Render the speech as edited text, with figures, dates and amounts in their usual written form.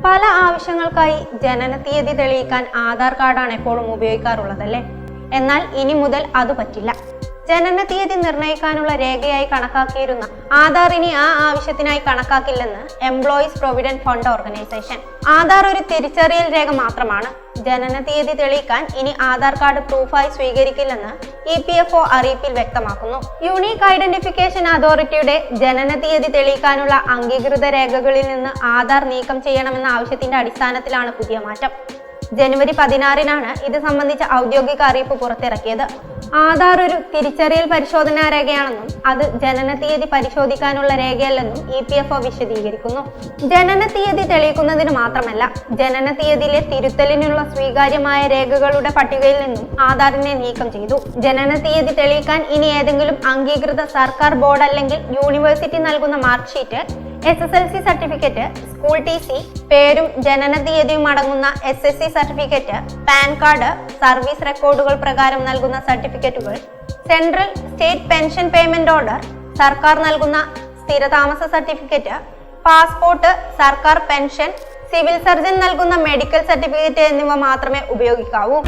പല ആവശ്യങ്ങൾക്കായി ജനന തീയതി തെളിയിക്കാൻ ആധാർ കാർഡാണ് എപ്പോഴും ഉപയോഗിക്കാറുള്ളതല്ലേ. എന്നാൽ ഇനി മുതൽ അത് പറ്റില്ല. ജനന തീയതി നിർണ്ണയിക്കാനുള്ള രേഖയായി കണക്കാക്കിയിരുന്ന ആധാർ ഇനി ആ ആവശ്യത്തിനായി കണക്കാക്കില്ലെന്ന് employees provident fund organisation. Aadhaar ഒരു തിരിച്ചറിയൽ രേഖ മാത്രമാണ്. ജനന തീയതി തെളിയിക്കാൻ ഇനി ആധാർ കാർഡ് പ്രൂഫായി സ്വീകരിക്കില്ലെന്ന് EPFO അറിയിപ്പിൽ വ്യക്തമാക്കുന്നു. യൂണീക്ക് ഐഡന്റിഫിക്കേഷൻ അതോറിറ്റിയുടെ ജനന തീയതി തെളിയിക്കാനുള്ള അംഗീകൃത രേഖകളിൽ നിന്ന് ആധാർ നീക്കം ചെയ്യണമെന്ന ആവശ്യത്തിന്റെ അടിസ്ഥാനത്തിലാണ് പുതിയ മാറ്റം. ജനുവരി 16-നാണ് ഇത് സംബന്ധിച്ച ഔദ്യോഗിക അറിയിപ്പ് പുറത്തിറക്കിയത്. ആധാർ ഒരു തിരിച്ചറിയൽ പരിശോധനാ രേഖയാണെന്നും അത് ജനന തീയതി പരിശോധിക്കാനുള്ള രേഖയല്ലെന്നും EPFO വിശദീകരിക്കുന്നു. ജനന തീയതി തെളിയിക്കുന്നതിന് മാത്രമല്ല, ജനന തീയതിയിലെ തിരുത്തലിനുള്ള സ്വീകാര്യമായ രേഖകളുടെ പട്ടികയിൽ നിന്നും ആധാറിനെ നീക്കം ചെയ്തു. ജനന തീയതി തെളിയിക്കാൻ ഇനി ഏതെങ്കിലും അംഗീകൃത സർക്കാർ ബോർഡ് അല്ലെങ്കിൽ യൂണിവേഴ്സിറ്റി നൽകുന്ന mark sheet, SSLC certificate, school TC, പേരും ജനന തീയതിയും അടങ്ങുന്ന SSC certificate, pan card, service റെക്കോർഡുകൾ പ്രകാരം നൽകുന്ന സർട്ടിഫിക്കറ്റുകൾ, central state pension payment order, സർക്കാർ നൽകുന്ന സ്ഥിരതാമസ സർട്ടിഫിക്കറ്റ്, പാസ്പോർട്ട്, സർക്കാർ പെൻഷൻ, സിവിൽ സർജൻ നൽകുന്ന മെഡിക്കൽ സർട്ടിഫിക്കറ്റ് എന്നിവ മാത്രമേ ഉപയോഗിക്കാവൂ.